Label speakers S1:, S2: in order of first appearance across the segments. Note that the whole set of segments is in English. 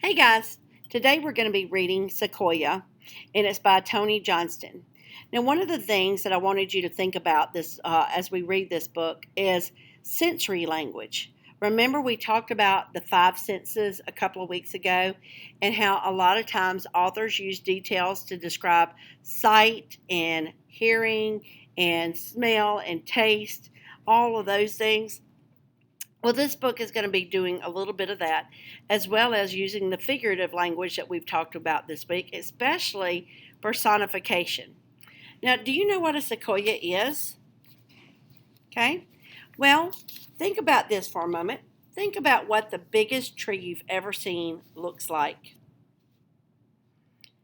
S1: Hey guys, today we're going to be reading Sequoia, and it's by Tony Johnston. Now, one of the things that I wanted you to think about this as we read this book is sensory language. Remember, we talked about the five senses a couple of weeks ago, and how a lot of times authors use details to describe sight and hearing and smell and taste, all of those things. Well, this book is going to be doing a little bit of that, as well as using the figurative language that we've talked about this week, especially personification. Now, do you know what a sequoia is? Okay. Well, think about this for a moment. Think about what the biggest tree you've ever seen looks like.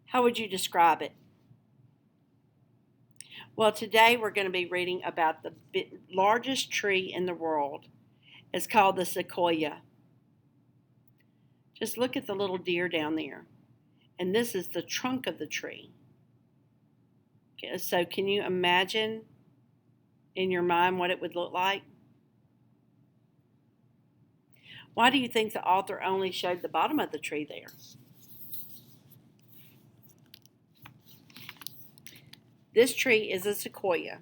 S1: How would you describe it? Well, today we're going to be reading about the largest tree in the world. It's called the sequoia. Just look at the little deer down there. And this is the trunk of the tree. Okay, so can you imagine in your mind what it would look like? Why do you think the author only showed the bottom of the tree there? This tree is a sequoia.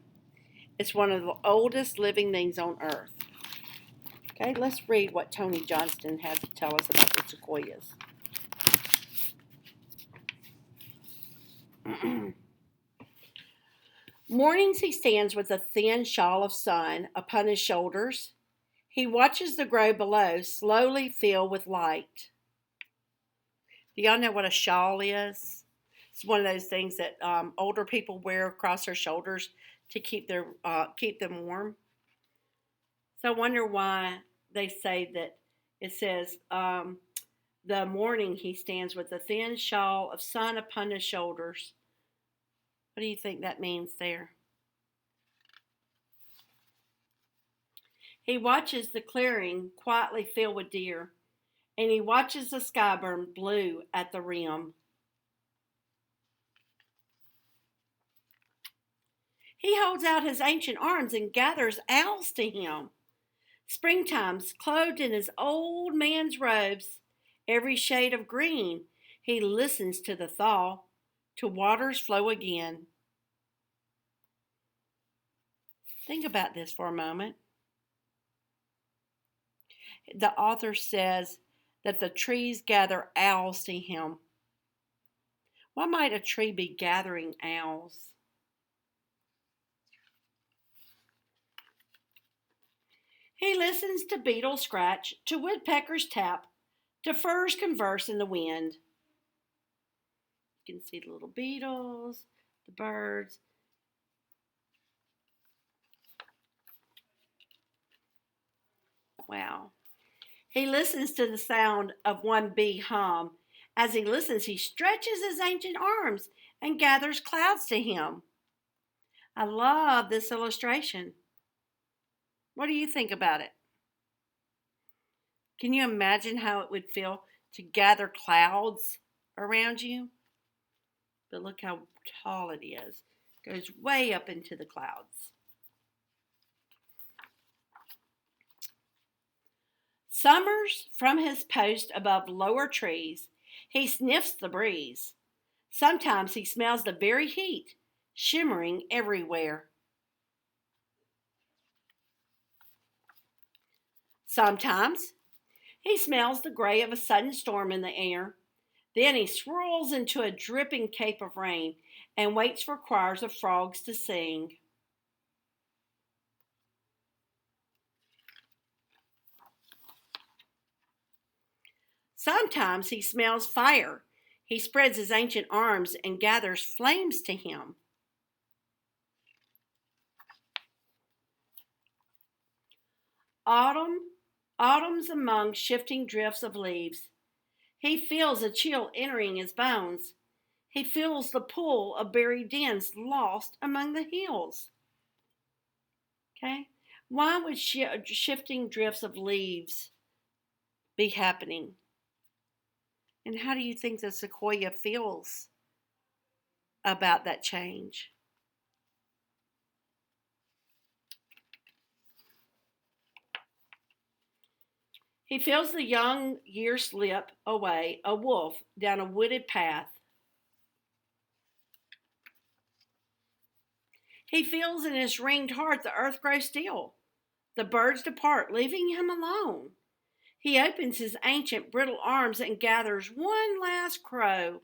S1: It's one of the oldest living things on earth. Okay, let's read what Tony Johnston has to tell us about the sequoias. Mornings he stands with a thin shawl of sun upon his shoulders. He watches the grove below slowly fill with light. Do y'all know what a shawl is? It's one of those things that older people wear across their shoulders to keep them warm. So I wonder why they say that it says the morning he stands with a thin shawl of sun upon his shoulders. What do you think that means there? He watches the clearing quietly fill with deer, and he watches the sky burn blue at the rim. He holds out his ancient arms and gathers owls to him. Springtime's clothed in his old man's robes, every shade of green. He listens to the thaw, to waters flow again. Think about this for a moment. The author says that the trees gather owls to him. Why might a tree be gathering owls? He listens to beetles scratch, to woodpeckers tap, to firs converse in the wind. You can see the little beetles, the birds. Wow. He listens to the sound of one bee hum. As he listens, he stretches his ancient arms and gathers clouds to him. I love this illustration. What do you think about it? Can you imagine how it would feel to gather clouds around you? But look how tall it is. It goes way up into the clouds. Summers from his post above lower trees, he sniffs the breeze. Sometimes he smells the very heat shimmering everywhere. Sometimes he smells the gray of a sudden storm in the air. Then he swirls into a dripping cape of rain and waits for choirs of frogs to sing. Sometimes he smells fire. He spreads his ancient arms and gathers flames to him. Autumn, autumn's among shifting drifts of leaves. He feels a chill entering his bones. He feels the pull of buried dens lost among the hills. Okay? Why would shifting drifts of leaves be happening? And how do you think the sequoia feels about that change? He feels the young year slip away, a wolf, down a wooded path. He feels in his ringed heart the earth grow still. The birds depart, leaving him alone. He opens his ancient brittle arms and gathers one last crow.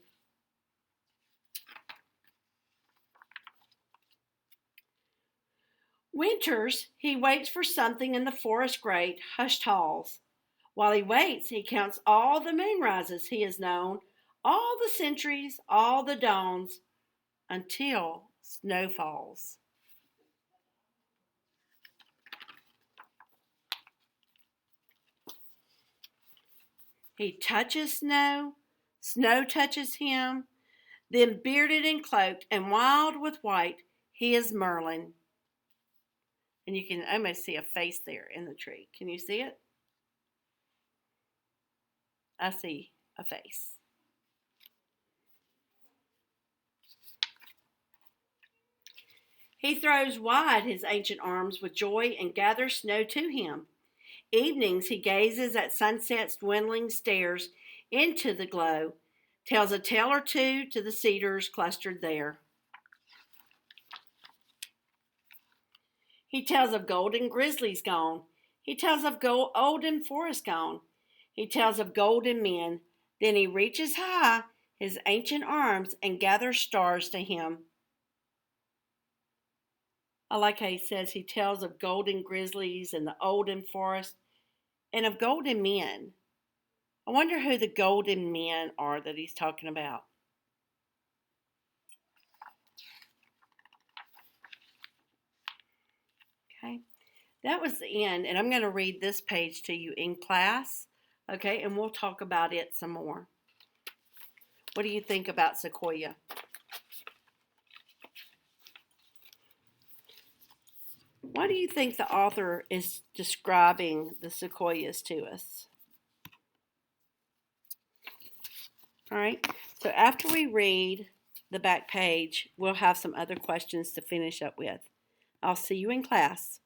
S1: Winters, he waits for something in the forest great, hushed halls. While he waits, he counts all the moonrises he has known, all the centuries, all the dawns, until snow falls. He touches snow, snow touches him, then bearded and cloaked and wild with white, he is Merlin. And you can almost see a face there in the tree. Can you see it? I see a face. He throws wide his ancient arms with joy and gathers snow to him. Evenings he gazes at sunset's dwindling stairs into the glow, tells a tale or two to the cedars clustered there. He tells of golden grizzlies gone. He tells of olden forest gone. He tells of golden men. Then he reaches high his ancient arms and gathers stars to him. I like how he says he tells of golden grizzlies and the olden forest and of golden men. I wonder who the golden men are that he's talking about. Okay, that was the end, and I'm going to read this page to you in class, okay, and we'll talk about it some more. What do you think about Sequoia? Why do you think the author is describing the sequoias to us? All right, so after we read the back page, we'll have some other questions to finish up with. I'll see you in class.